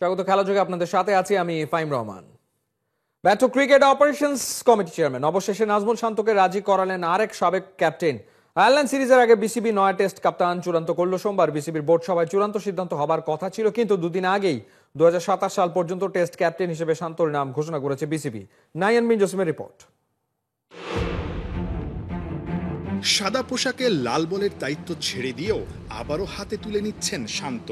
স্বাগত খেলাযোগে আপনাদের সাথে আছি আমি ফাইম রহমান। ব্যর্থ ক্রিকেট অপারেশনস কমিটি চেয়ারম্যান অবশেষে নাজমুল শান্তকে রাজি করালেন আরেক সাবেক ক্যাপ্টেন। আয়ারল্যান্ড সিরিজের আগে বিসিবি 9 টেস্ট কাপ্তান চূড়ান্ত করলো সোমবার। বিসিবির বোর্ড সভায় চূড়ান্ত সিদ্ধান্ত হবার কথা ছিল, কিন্তু দুদিন আগেই 2027 সাল পর্যন্ত টেস্ট ক্যাপ্টেন হিসেবে শান্তর নাম ঘোষণা করেছে বিসিবি। নাইয়ান বিন জসিমের রিপোর্ট। সাদা পোশাকে লাল বলের দায়িত্ব ছেড়ে দিয়েও আবারও হাতে তুলে নিচ্ছেন শান্ত,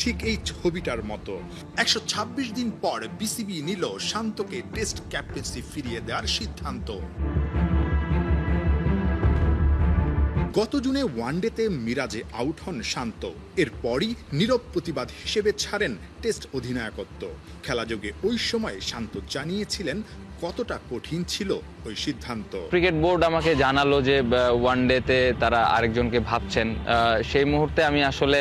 ঠিক এই ছবিটার মতো। 126 দিন পর বিসিবি নিল শান্তকে টেস্ট ক্যাপ্টেন্সি ফিরিয়ে দেওয়ার সিদ্ধান্ত। গত জুনে ওয়ানডেতে মিরাজে আউট হন শান্ত, এরপরই নীরব প্রতিবাদ হিসেবে ছাড়েন টেস্ট অধিনায়কত্ব। খেলাযোগে ওই সময় শান্ত জানিয়েছিলেন কতটা কঠিন ছিল ওই সিদ্ধান্ত। ক্রিকেট বোর্ড আমাকে জানালো যে ওয়ানডেতে তারা আরেকজনকে ভাবছেন। সেই মুহূর্তে আমি আসলে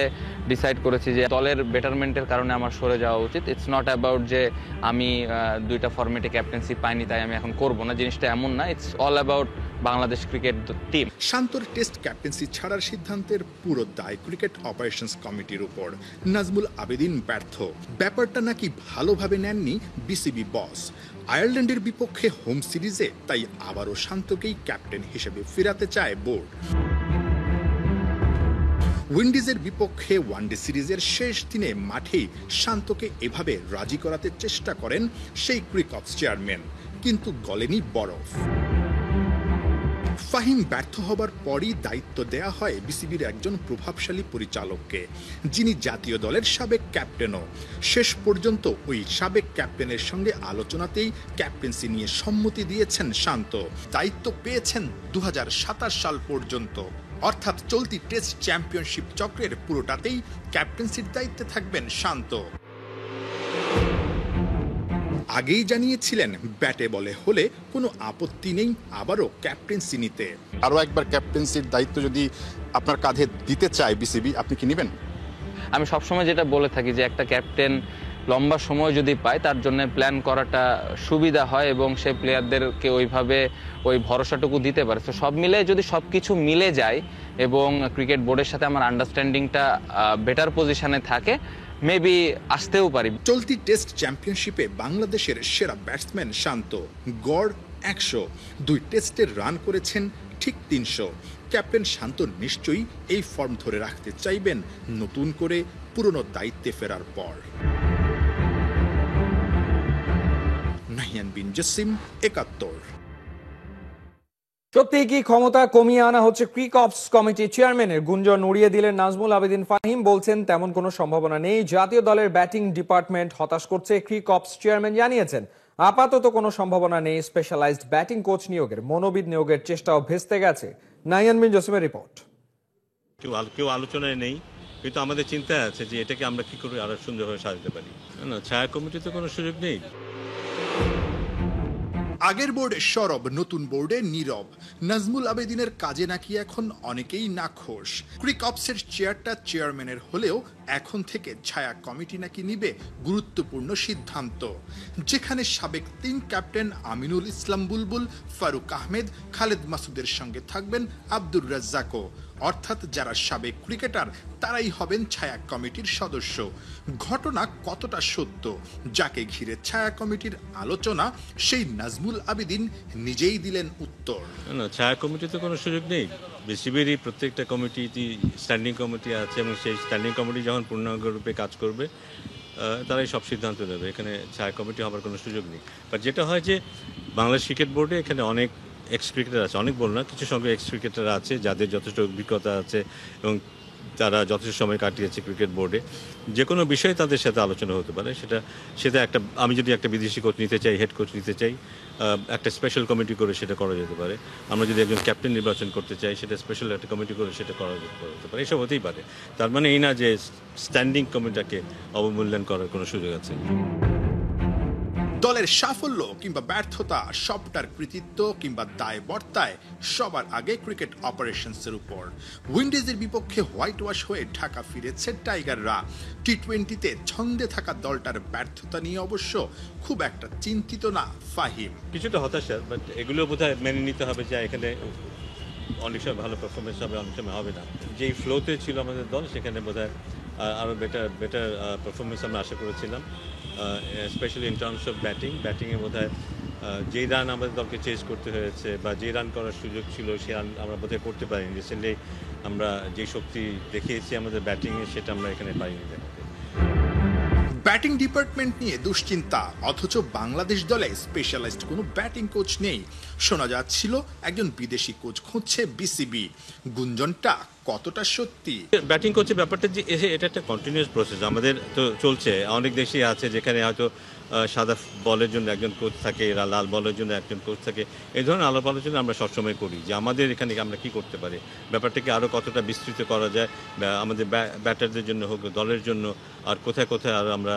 ডিসাইড করেছি যে দলের বেটারমেন্টের কারণে আমার সরে যাওয়া উচিত। ইটস নট অ্যাবাউট যে আমি দুইটা ফরম্যাটে ক্যাপ্টেন্সি পাইনি তাই আমি এখন করব না, জিনিসটা এমন না। It's all about Bangladesh cricket team. শান্তর টেস্ট ক্যাপ্টেন্সি ছাড়ার সিদ্ধান্তের পুরো দায় ক্রিকেট অপারেশনস কমিটির উপর। নাজমুল আবেদিন ব্যর্থ, ব্যাপারটা নাকি ভালোভাবে নেননি বিসিবি বস। আয়ারল্যান্ডের বিপক্ষে হোম সিরিজে তাই আবারও শান্তকেই ক্যাপ্টেন হিসেবে ফেরাতে চায় বোর্ড। উইন্ডিজের বিপক্ষে ওয়ানডে সিরিজের শেষ দিনে মাঠেই শান্তকে এভাবে রাজি করাতে চেষ্টা করেন সেই ক্রিকঅপস চেয়ারম্যান, কিন্তু গলেনি বরফ। ফাহিম ব্যর্থ হবার পরই দায়িত্ব দেয়া হয় বিসিবির একজন প্রভাবশালী পরিচালককে, যিনি জাতীয় দলের সাবেক ক্যাপ্টেনও। শেষ পর্যন্ত ওই সাবেক ক্যাপ্টেনের সঙ্গে আলোচনাতেই ক্যাপ্টেন্সি নিয়ে সম্মতি দিয়েছেন শান্ত। দায়িত্ব পেয়েছেন 2027 সাল পর্যন্ত, অর্থাৎ চলতি টেস্ট চ্যাম্পিয়নশিপ চক্রের পুরোটাতেই ক্যাপ্টেন্সির দায়িত্বে থাকবেন শান্ত। আগেই জানিয়েছিলেন ব্যাটে বলে হলে কোনো আপত্তি নেই আবারও ক্যাপ্টেন্সি নিতে। আরও একবার ক্যাপ্টেন্সির দায়িত্ব যদি আপনার কাঁধে দিতে চায় বিসিবি, আপনি কি নেবেন? আমি সবসময় যেটা বলে থাকি যে একটা ক্যাপ্টেন লম্বা সময় যদি পায় তার জন্য প্ল্যান করাটা সুবিধা হয় এবং সে প্লেয়ারদেরকে ওইভাবে ওই ভরসাটুকু দিতে পারে। তো সব মিলে যদি সব কিছু মিলে যায় এবং ক্রিকেট বোর্ডের সাথে আমার আন্ডারস্ট্যান্ডিংটা বেটার পজিশনে থাকে, মেবি আসতেও পারি। চলতি টেস্ট চ্যাম্পিয়নশিপে বাংলাদেশের সেরা ব্যাটসম্যান শান্ত, গড় 100, 2 টেস্টের রান করেছেন ঠিক 300। ক্যাপ্টেন শান্ত নিশ্চয়ই এই ফর্ম ধরে রাখতে চাইবেন নতুন করে পুরনো দায়িত্বে ফেরার পর। নাহিয়ান বিন জসিম, 71। সত্যি কি ক্ষমতা কমিয়ে আনা হচ্ছে ক্রিকঅপস কমিটি চেয়ারম্যানের? গুঞ্জন উড়িয়ে দিলেন নাজমুল আবেদিন ফাহিম। বলছেন তেমন কোনো সম্ভাবনা নেই। জাতীয় দলের ব্যাটিং ডিপার্টমেন্ট হতাশ করছে, ক্রিকঅপস চেয়ারম্যান জানিয়েছেন আপাতত কোনো সম্ভাবনা নেই স্পেশালাইজড ব্যাটিং কোচ নিয়োগের। মনোবিদ নিয়োগের চেষ্টাও ভেস্তে গেছে। নাইয়ান বিন জসিমের রিপোর্ট। কেউ আলোচনায় নেই, কিন্তু আমাদের চিন্তায় আছে যে এটাকে আমরা কি করে আরো সুন্দরভাবে সাজাতে পারি। না, ছায়া কমিটিতে কোনো সুযোগ নেই। আগের বোর্ডে সরব, নতুন বোর্ডে নীরব। নাজমুল আবেদিনের কাজে নাকি এখন অনেকেই নাখোশ। ক্রিকঅপসের চেয়ারটা চেয়ারম্যানের হলেও এখন থেকে ছায়া কমিটি নাকি নিবে গুরুত্বপূর্ণ সিদ্ধান্ত, যেখানে সাবেক 3 ক্যাপ্টেন আমিনুল ইসলাম বুলবুল, ফারুক আহমেদ, খালেদ মাসুদের সঙ্গে থাকবেন আব্দুর রাজ্জাকও। অর্থাৎ যারা সাবেক ক্রিকেটার তারাই হবেন ছায়া কমিটির সদস্য। ঘটনা কতটা সত্য, যাকে ঘিরে ছায়া কমিটির আলোচনা, সেই নাজমুল আবেদিন নিজেই দিলেন উত্তর। না, ছায়া কমিটিতে কোনো সুযোগ নেই। বিসিবিরই প্রত্যেকটা কমিটি স্ট্যান্ডিং কমিটি আছে এবং সেই স্ট্যান্ডিং কমিটি যখন পূর্ণাঙ্গরূপে কাজ করবে তারাই সব সিদ্ধান্ত নেবে। এখানে ছায়া কমিটি হবার কোনো সুযোগ নেই। বাট যেটা হয় যে বাংলাদেশ ক্রিকেট বোর্ডে এখানে অনেক এক্স ক্রিকেটার আছে, অনেক বল না, কিছু সংখ্যক এক্স ক্রিকেটার আছে যাদের যথেষ্ট অভিজ্ঞতা আছে এবং তারা যথেষ্ট সময় কাটিয়েছে ক্রিকেট বোর্ডে। যে কোনো বিষয়ে তাদের সাথে আলোচনা হতে পারে। সেটা একটা, আমি যদি একটা বিদেশি কোচ নিতে চাই, হেড কোচ নিতে চাই, একটা স্পেশাল কমিটি করে সেটা করা যেতে পারে। আমরা যদি একজন ক্যাপ্টেন নির্বাচন করতে চাই, সেটা স্পেশাল একটা কমিটি করে সেটা করা যেতে পারে। এসব হতেই পারে। তার মানে এই না যে স্ট্যান্ডিং কমিটিটাকে অবমূল্যায়ন করার কোনো সুযোগ আছে। দলের সাফল্য কিংবা ব্যর্থতা সবটার কৃতিত্ব কিংবা দায় বর্তায় সবার আগে ক্রিকেট অপারেশনসের উপর। উইন্ডিজের বিপক্ষে হোয়াইট ওয়াশ হয়ে ঢাকা ফিরেছে টাইগাররা। টি-20তে ছন্দে থাকা দলটার ব্যর্থতা নিয়ে অবশ্য খুব একটা চিন্তিত না ফাহিম। কিছুটা হতাশা, বাট এগুলো বোধহয় মেনে নিতে হবে যে এখানে অনেক সময় ভালো পারফরমেন্স হবে, অনেক সময় হবে না। যেই ফ্লোতে ছিল আমাদের দল সেখানে বোধহয় আরও বেটার পারফরমেন্স আমরা আশা করেছিলাম, স্পেশালি ইন টার্মস অফ ব্যাটিংয়ে বোধহয় যেই রান আমাদের দলকে চেজ করতে হয়েছে বা যে রান করার সুযোগ ছিল সেই রান আমরা বোধহয় করতে পারিনি। রিসেন্টলি আমরা যে শক্তি দেখিয়েছি আমাদের ব্যাটিংয়ে সেটা আমরা এখানে পাইনি দেখাতে। ব্যাটিং ডিপার্টমেন্ট নিয়ে দুশ্চিন্তা, অথচ বাংলাদেশ দলে স্পেশালাইজড কোনো ব্যাটিং কোচ নেই। শোনা যাচ্ছিল একজন বিদেশি কোচ খুঁজছে বিসিবি। গুঞ্জনটা কতটা সত্যি? ব্যাটিং কোচের ব্যাপারটা যে এটা একটা কন্টিনিউয়াস প্রসেস, আমাদের তো চলছে। অনেক দেশই আছে যেখানে হয়তো সাদা বলের জন্য একজন কোচ থাকে, লাল বলের জন্য একজন কোচ থাকে। এই ধরনের আলাপ আলোচনা আমরা সবসময় করি যে আমাদের এখানে আমরা কি করতে পারি, ব্যাপারটাকে আরও কতটা বিস্তৃত করা যায় আমাদের ব্যাটারদের জন্য হোক, দলের জন্য, আর কোথায় কোথায় আর আমরা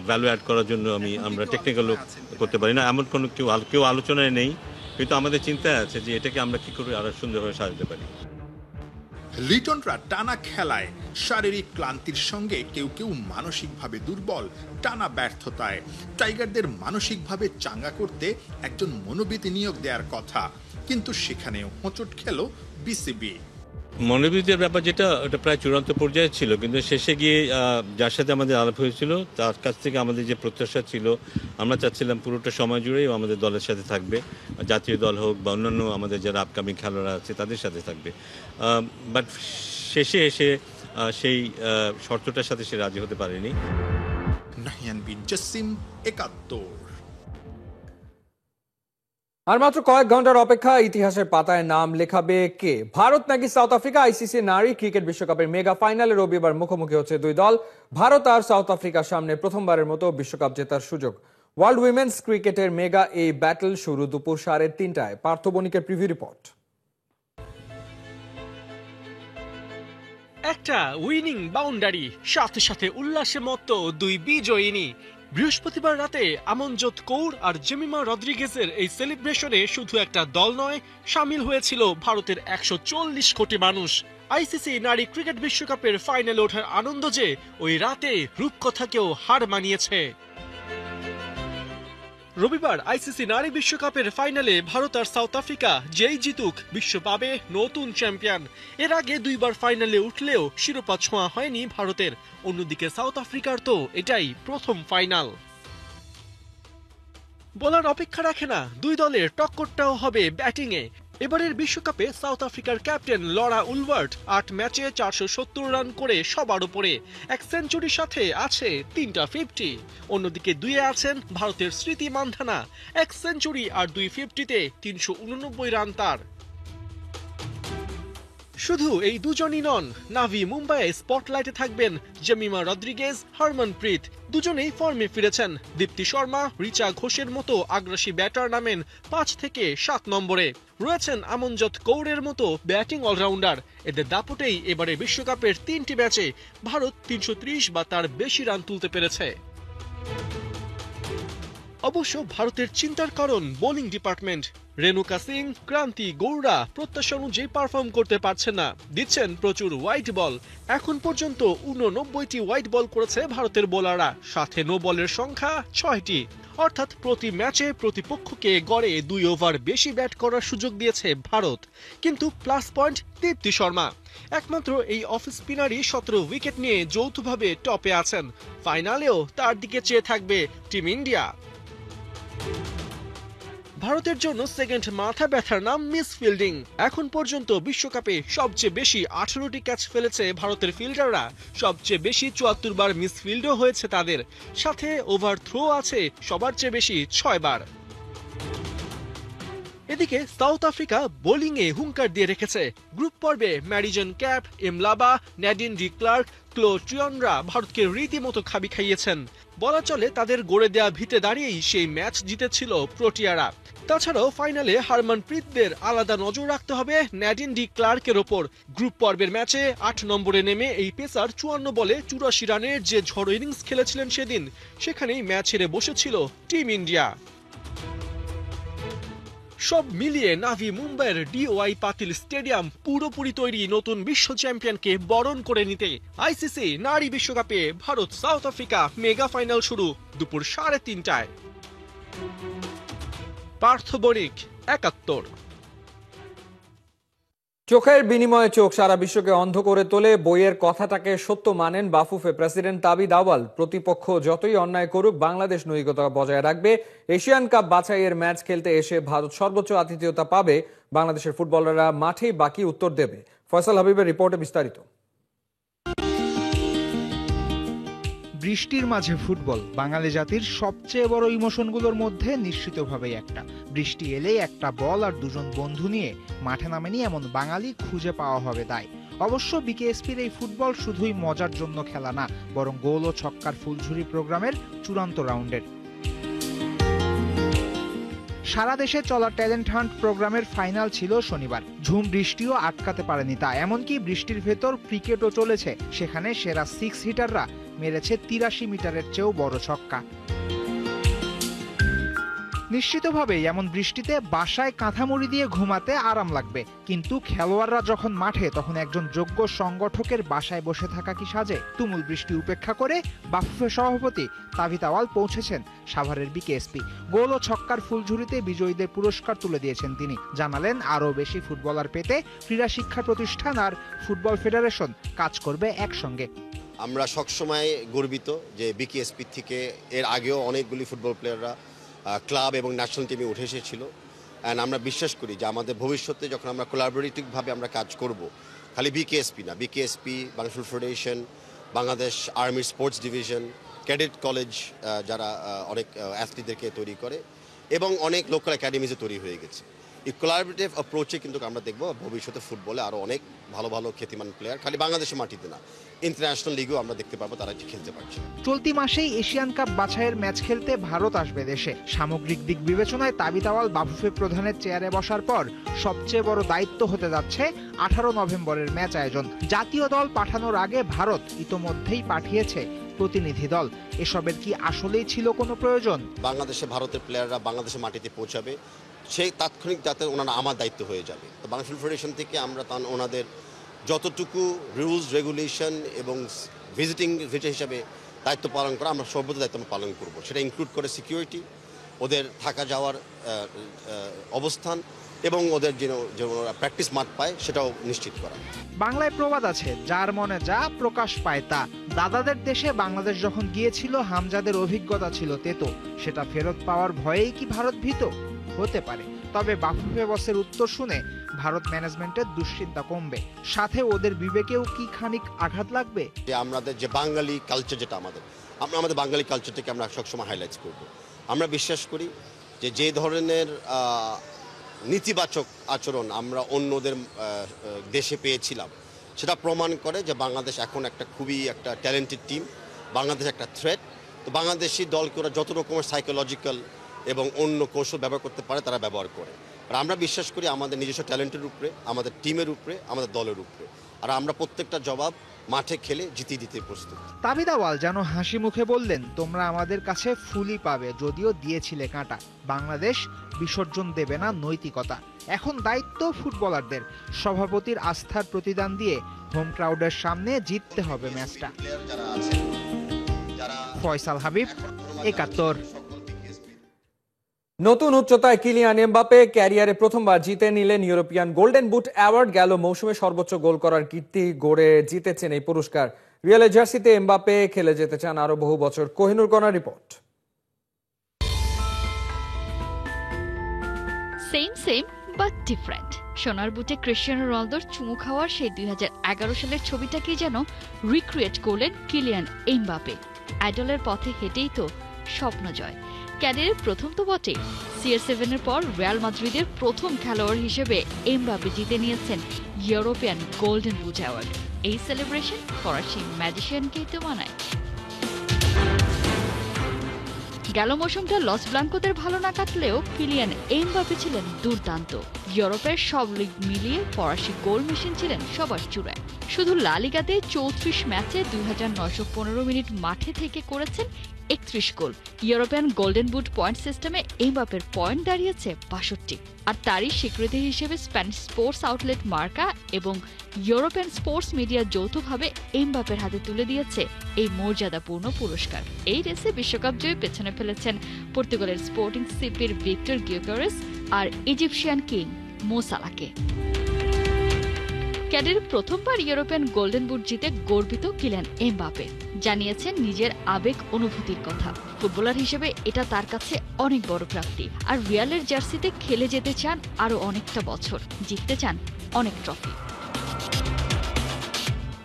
ভ্যালু অ্যাড করার জন্য আমরা টেকনিক্যালও করতে পারি না, এমন কোনো কেউ আলোচনায় নেই। কিন্তু আমাদের চিন্তায় আছে যে এটাকে আমরা কি করে আরও সুন্দরভাবে সাজাতে পারি। লিটনরা টানা খেলায় শারীরিক ক্লান্তির সঙ্গে কেউ কেউ মানসিকভাবে দুর্বল, টানা ব্যর্থতায়। টাইগারদের মানসিকভাবে চাঙ্গা করতে একজন মনোবিদ নিয়োগ দেওয়ার কথা, কিন্তু সেখানেও হোঁচট খেল বিসিবি। মনোবিদের ব্যাপার যেটা ওটা প্রায় চূড়ান্ত পর্যায়ে ছিল, কিন্তু শেষে গিয়ে যার সাথে আমাদের আলাপ হয়েছিল তার কাছ থেকে আমাদের যে প্রত্যাশা ছিল, আমরা চাচ্ছিলাম পুরোটা সময় জুড়েই আমাদের দলের সাথে থাকবে, জাতীয় দল হোক বা অন্যান্য আমাদের যারা আপকামিং খেলোয়াড়রা আছে তাদের সাথে থাকবে। বাট শেষে এসে সেই শর্তটার সাথে সে রাজি হতে পারেনি। নাহিয়ান বিন জসিম, ৭১। আর মাত্র কয়েক ঘন্টার অপেক্ষা, ইতিহাসের পাতায় নাম লেখাবে কে? ভারত নাকি সাউথ আফ্রিকা? আইসিসি নারী ক্রিকেট বিশ্বকাপের মেগা ফাইনালে রবিবার মুখোমুখি হচ্ছে দুই দল। ভারত আর সাউথ আফ্রিকার সামনে প্রথমবারের মতো বিশ্বকাপ জেতার সুযোগ। ওয়ার্ল্ড উইমেন্স ক্রিকেটের মেগা এই ব্যাটল শুরু দুপুর 3:30টায়। পার্থ বণিকের প্রিভিউ রিপোর্ট। একটা উইনিং বাউন্ডারি, সাথে সাথে উল্লাসে মত্ত দুই বিজয়িনী। বৃহস্পতিবার রাতে আমনজোত কৌর আর জেমিমা রদ্রিগেজের এই সেলিব্রেশনে শুধু একটা দল নয়, সামিল হয়েছিল ভারতের 140 কোটি মানুষ। আইসিসি নারী ক্রিকেট বিশ্বকাপের ফাইনালে ওঠার আনন্দ যে ওই রাতে রূপকথাকেও হার মানিয়েছে। রবিবার আইসিসি নারী বিশ্বকাপের ফাইনালে ভারত আর সাউথ আফ্রিকা যেই জিতুক বিশ্ব পাবে নতুন চ্যাম্পিয়ন। এর আগে দুইবার ফাইনালে উঠলেও শিরোপা ছোঁয়া হয়নি ভারতের। অন্যদিকে সাউথ আফ্রিকার তো এটাই প্রথম ফাইনাল। বলার অপেক্ষা রাখে না, দুই দলের টক্করটাও হবে ব্যাটিংয়ে। এবারের বিশ্বকাপে সাউথ আফ্রিকার ক্যাপ্টেন লরা উলওয়ার্ড 8 ম্যাচে 470 রান করে সবার উপরে, এক সেঞ্চুরির সাথে আছে 3টা 50। অন্যদিকে দুইয়ে আছেন ভারতের স্মৃতি মান্ধানা, 1 সেঞ্চুরি আর 2 50-তে 389 রান তার। শুধু এই দুজনই নন, নাভি মুম্বাইয়ে স্পটলাইটে থাকবেন জেমিমা রদ্রিগেজ, হরমনপ্রীত। দুজনেই ফর্মে ফিরেছেন। দীপ্তি শর্মা, রিচা ঘোষের মতো আগ্রাসী ব্যাটার নামেন 5 থেকে 7 নম্বরে। রয়েছেন আমনজোত কৌরের মতো ব্যাটিং অলরাউন্ডার। এদের দাপটেই এবারে বিশ্বকাপের 3টি ম্যাচে ভারত 330 বা তার বেশি রান তুলতে পেরেছে। অবশ্য ভারতের চিন্তার কারণ বোলিং ডিপার্টমেন্ট। রেণুকা সিং, ক্রান্তি গৌড়া প্রত্যাশা অনুযায়ী পারফর্ম করতে পারছে না, দিচ্ছেন প্রচুর হোয়াইট বল। এখন পর্যন্ত 89টি হোয়াইট বল করেছে ভারতের বোলাররা, সাথে নো বলের সংখ্যা 6টি। অর্থাৎ প্রতি ম্যাচে প্রতিপক্ষকে গড়ে 2 ওভার বেশি ব্যাট করার সুযোগ দিয়েছে ভারত। কিন্তু প্লাস পয়েন্ট দীপ্তি শর্মা। একমাত্র এই অফ স্পিনারই 17 উইকেট নিয়ে যৌথভাবে টপে আছেন। ফাইনালেও তার দিকে চেয়ে থাকবে টিম ইন্ডিয়া। ভারতের জন্য সেকেন্ড মাথা ব্যথার নাম মিস ফিল্ডিং। এখন পর্যন্ত বিশ্বকাপে সবচেয়ে বেশি 18টি ক্যাচ ফেলেছে ভারতের ফিল্ডাররা, সবচেয়ে বেশি 74 বার মিস ফিল্ডও হয়েছে তাদের। সাথে ওভার থ্রো আছে সবার চেয়ে বেশি 6 বার। এদিকে সাউথ আফ্রিকা বোলিংয়ে হুঙ্কার দিয়ে রেখেছে। গ্রুপ পর্বে ম্যাডিজন ক্যাপ, এমলাবা, ন্যাডিন ডি ক্লার্ক, ক্লো ট্রিয়নরা ভারতকে রীতিমতো খাবি খাইয়েছেন। বলা চলে তাদের গড়ে দেয়া ভিতে দাঁড়িয়েই সেই ম্যাচ জিতেছিল প্রোটিয়ারা। তাছাড়াও ফাইনালে হরমনপ্রীতদের আলাদা নজর রাখতে হবে ন্যাডিন ডি ক্লার্কের ওপর। গ্রুপ পর্বের ম্যাচে 8 নম্বরে নেমে এই পেসার 54 বলে 84 রানের যে ঝড় ইনিংস খেলেছিলেন সেদিন, সেখানেই ম্যাচ হেরে বসেছিল টিম ইন্ডিয়া। সব মিলিয়ে নাভি মুম্বাইয়ের DOI পাতিল স্টেডিয়াম পুরোপুরি তৈরি নতুন বিশ্ব চ্যাম্পিয়নকে বরণ করে নিতে। আইসিসি নারী বিশ্বকাপে Bharat south Africa mega final শুরু দুপুর 3:30টায়। পার্থ বণিক, ৭১। চোখের বিনিময়ে চোখ সারা বিশ্বকে অন্ধ করে তোলে, বইয়ের কথাটাকে সত্য মানেন বাফুফে প্রেসিডেন্ট তাবিদ আওয়াল। প্রতিপক্ষ যতই অন্যায় করুক, বাংলাদেশ নৈতিকতা বজায় রাখবে। এশিয়ান কাপ বাছাইয়ের ম্যাচ খেলতে এসে ভারত সর্বোচ্চ আতিথেয়তা পাবে, বাংলাদেশের ফুটবলাররা মাঠেই বাকি উত্তর দেবে। ফয়সাল হাবিবের রিপোর্টে বিস্তারিত। বৃষ্টির মাঝে ফুটবল বাঙালি জাতির সবচেয়ে বড় ইমোশনগুলোর মধ্যে নিশ্চিতভাবেই একটা। বৃষ্টি এলেই একটা বল আর দুজন বন্ধু নিয়ে মাঠে নামেনি এমন বাঙালি খুঁজে পাওয়া হবে তাই। অবশ্য বিকেএসপির এই ফুটবল শুধুই মজার জন্য খেলা না, বরং গোল ও ছক্কার ফুলঝুরি প্রোগ্রামের চূড়ান্ত রাউন্ডের। সারা দেশে চলা ট্যালেন্ট হান্ট প্রোগ্রামের ফাইনাল ছিল শনিবার। ঝুম বৃষ্টিও আটকাতে পারেনি তা, এমনকি বৃষ্টির ভেতর ক্রিকেটও চলেছে। সেখানে সেরা 6 হিটাররা মেরেছে 83 মিটারের চেয়েও বড় ছক্কা। নিশ্চিতভাবেই এমন বৃষ্টিতে বাসায় কাঁথামুড়ি দিয়ে ঘুমাতে আরাম লাগবে, কিন্তু খেলোয়াড়রা যখন মাঠে তখন একজন যোগ্য সংগঠকের বাসায় বসে থাকা কি সাজে? তুমুল বৃষ্টি উপেক্ষা করে বাফুফে সভাপতি তাবিদ আওয়াল পৌঁছেছেন সাভারের বিকেএসপি। গোল ও ছক্কার ফুলঝুরিতে বিজয়ীদের পুরস্কার তুলে দিয়েছেন তিনি। জানালেন আরও বেশি ফুটবলার পেতে ক্রীড়া শিক্ষা প্রতিষ্ঠান আর ফুটবল ফেডারেশন কাজ করবে একসঙ্গে। আমরা সবসময় গর্বিত যে বিকেএসপি থেকে এর আগেও অনেকগুলি ফুটবল প্লেয়াররা ক্লাব এবং ন্যাশনাল টিমে উঠে এসেছিল। অ্যান্ড আমরা বিশ্বাস করি যে আমাদের ভবিষ্যতে যখন আমরা কোলাবোরেটিভভাবে আমরা কাজ করব, খালি বিকেএসপি না, BKSP, Bangladesh football federation, Bangladesh আর্মির স্পোর্টস ডিভিশন, ক্যাডেট কলেজ যারা অনেক অ্যাথলিটদেরকে তৈরি করে, এবং অনেক লোকাল একাডেমিজে তৈরি হয়ে গেছে। এই কোলাবোরেটিভ অ্যাপ্রোচে কিন্তু আমরা দেখব ভবিষ্যতে ফুটবলে আরও অনেক ভালো ভালো খ্যাতিমান প্লেয়ার, খালি বাংলাদেশের মাটিতে না, ইন্টারন্যাশনাল লিগেও আমরা দেখতে পারবো তারা খেলতে পারছে। চলতি মাসেই এশিয়ান কাপ বাছাইয়ের ম্যাচ খেলতে ভারত আসবে দেশে। সামগ্রিক দিক বিবেচনায় তাবিদ আওয়াল বাফুফে প্রধানের চেয়ারে বসার পর সবচেয়ে বড় দায়িত্ব হতে যাচ্ছে 18 নভেম্বরের ম্যাচ আয়োজন। জাতীয় দল পাঠানোর আগে ভারত ইতোমধ্যেই পাঠিয়েছে প্রতিনিধি দল। এসবের কি আসলেই ছিল কোনো প্রয়োজন? বাংলাদেশে ভারতের প্লেয়াররা বাংলাদেশের মাটিতে পৌঁছাবে, সেই তাৎক্ষণিক যাতে ওনারা আমার দায়িত্ব হয়ে যাবে। তো বাংলাদেশ ফুটবল ফেডারেশন থেকে আমরা ওনাদের যতটুকু রুলস রেগুলেশন এবং ভিজিটিং হিসাবে দায়িত্ব পালন করা, আমরা সর্বদা দায়িত্ব পালন করব। সেটা ইনক্লুড করে সিকিউরিটি, ওদের থাকা যাওয়ার অবস্থান এবং ওদের যে প্র্যাকটিস মাঠ পায় সেটাও নিশ্চিত করা। বাংলায় প্রবাদ আছে, যার মনে যা প্রকাশ পায় তা। দাদাদের দেশে বাংলাদেশ যখন গিয়েছিল হামজাদের অভিজ্ঞতা ছিল তেতো। সেটা ফেরত পাওয়ার ভয়েই কি ভারত ভীত? হতে পারে, তবে বাফুফে বসের উত্তর শুনে ভারত ম্যানেজমেন্টের দুশ্চিন্তা কমবে, সাথে ওদের বিবেকেও কি খানিক আঘাত লাগবে। যে আমাদের যে বাঙালি কালচার, যেটা আমরা আমাদের বাঙালি কালচারটাকে আমরা সবসময় হাইলাইট করব। আমরা বিশ্বাস করি যে ধরনের নেতিবাচক আচরণ আমরা অন্যদের দেশে পেয়েছিলাম, সেটা প্রমাণ করে যে বাংলাদেশ এখন খুবই একটা ট্যালেন্টেড টিম। বাংলাদেশ একটা থ্রেট। তো বাংলাদেশি দলকে ওরা যত রকমের সাইকোলজিক্যাল এবং অন্য কৌশল ব্যবহার করতে পারে তারা ব্যবহার করে। আর আমরা বিশ্বাস করি আমাদের নিজস্ব ট্যালেন্টের উপরে, আমাদের টিমের উপরে, আমাদের দলের উপরে। আর আমরা প্রত্যেকটা জবাব মাঠে খেলে জিতিয়ে দিতে প্রস্তুত। তাবিদ আওয়াল যেন হাসি মুখে বললেন, তোমরা আমাদের কাছে ফুলই পাবে, যদিও দিয়েছিলে কাঁটা। বাংলাদেশ বিসর্জন দেবে না নৈতিকতা। এখন দায়িত্ব ফুটবলারদের। সভাপতির আস্থার প্রতিদান দিয়ে হোম ক্রাউডের সামনে জিততে হবে ম্যাচটা। ফয়সাল হাবিব, ৭১। নতুন উচ্চতায় কিলিয়ান এমবাপে ক্যারিয়ারে প্রথমবার জিতে নিলেন ইউরোপিয়ান গোল্ডেন বুট অ্যাওয়ার্ড। গেল মৌসুমে সর্বোচ্চ গোল করার কীর্তি গড়ে জিতেছেন এই পুরস্কার। রিয়ালের জার্সিতে এমবাপে খেলে যেতে চান আরো বহু বছর। কোহিনুর কণার রিপোর্ট। Same but different. সোনার বুটে ক্রিশ্চিয়ানো রোনালদোর চুমু খাওয়ার সেই 2011 সালের ছবিটাকেই যেন রিক্রিয়েট করলেন কিলিয়ান এমবাপে। আইডলের পথে হেঁটেই তো স্বপ্ন জয়। ক্যারিয়ারের প্রথম তো বটে, CR7 এর পর রিয়াল মাদ্রিদের প্রথম খেলোয়াড় হিসেবে এমবাপে জিতে নিয়েছেন ইউরোপিয়ান গোল্ডেন বুট অ্যাওয়ার্ড। এই সেলিব্রেশন ফরাসি ম্যাজিশিয়ানকেই তো মানায়। গেল মৌসুমটা লস ব্লাঙ্কোদের ভালো না কাটলেও কিলিয়ান এমবাপে ছিলেন দুর্দান্ত। ইউরোপের সব লিগ মিলিয়ে ফরাসি গোল মেশিন ছিলেন সবার চূড়ায়। শুধু লা লিগাতে 34 ম্যাচে 2915 মিনিট মাঠে থেকে করেছেন 31 গোল। ইউরোপিয়ান গোল্ডেন বুট পয়েন্ট সিস্টেমে এমবাপের পয়েন্ট দাঁড়িয়েছে 62। আর তারই স্বীকৃতি হিসেবে স্প্যানিশ স্পোর্টস আউটলেট মার্কা এবং ইউরোপিয়ান স্পোর্টস মিডিয়া যৌথভাবে এমবাপের হাতে তুলে দিয়েছে এই মর্যাদাপূর্ণ পুরস্কার। এই রেসে বিশ্বকাপ জয়ে পেছনে ফেলেছেন পর্তুগালের স্পোর্টিং সিপির ভিক্টর গিয়োকেরেস আর ইজিপশিয়ান কিং মো সালাহকে। ক্যারিয়ারে প্রথমবার ইউরোপিয়ান গোল্ডেন বুট জিতে গর্বিত কিলিয়ান এমবাপে জানিয়েছেন নিজের আবেগ অনুভূতির কথা। ফুটবলার হিসেবে এটা তার কাছে অনেক বড় প্রাপ্তি, আর রিয়ালের জার্সিতে খেলে যেতে চান আরো অনেকটা বছর, জিততে চান অনেক ট্রফি।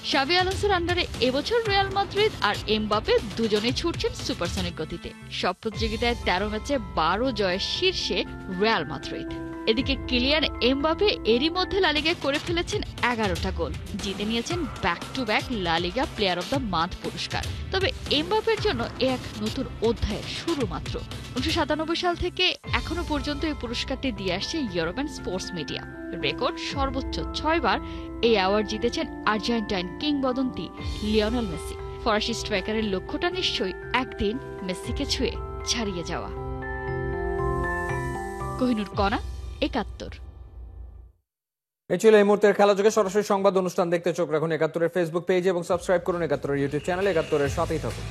শাভি আলোনসোর আন্ডারে এবছর রিয়াল মাদ্রিদ আর এমবাপে দুজনে ছুটছেন সুপারসনিক গতিতে। সব প্রতিযোগিতায় 13 ম্যাচে 12 জয়ের শীর্ষে রিয়াল মাদ্রিদ। এদিকে কিলিয়ান এমবাপে এরই মধ্যে লা লিগায় করে ফেলেছেন 11টা গোল, জিতে নিয়েছেন ব্যাক টু ব্যাক লা লিগা প্লেয়ার অব দ্য মান্থ পুরস্কার। তবে এমবাপের জন্য এক নতুন অধ্যায়ের শুরু মাত্র। 1997 সাল থেকে এখনো পর্যন্ত এই পুরস্কারটি দিয়ে আসছে ইউরোপিয়ান স্পোর্টস মিডিয়া। রেকর্ড সর্বোচ্চ 6 বার এই অ্যাওয়ার্ড জিতেছেন আর্জেন্টাইন কিংবদন্তি লিওনেল মেসি। ফরাসি স্ট্রাইকারের লক্ষ্যটা নিশ্চয়ই একদিন মেসিকে ছুঁয়ে ছাড়িয়ে যাওয়া। কোহিনুর কণা, 71। এই ছিল এই মুহূর্তের খেলাযোগে। সরাসরি সংবাদ অনুষ্ঠান দেখতে চোখ রাখুন 71-এর ফেসবুক পেজ এবং সাবস্ক্রাইব করুন 71-এর ইউটিউব চ্যানেল। 71-এর সাথেই থাকুন।